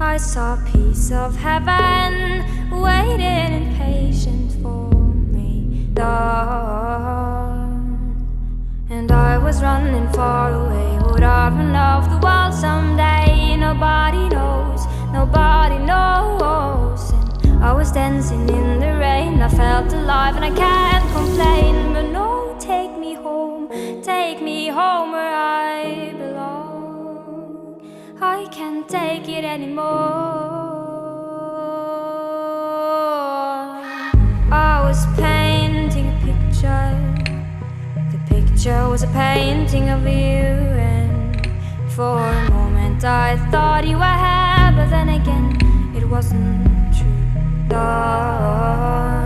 I saw a piece of heaven waiting impatient for me, Lord. And I was running far away. Would I run off the world someday? Nobody knows, nobody knows. And I was dancing in the rain. I felt alive and I can't complain. But no, take me home where I belong. I can't take it anymore. I was painting a picture. The picture was a painting of you, and for a moment I thought you were here, but then again it wasn't true, Lord.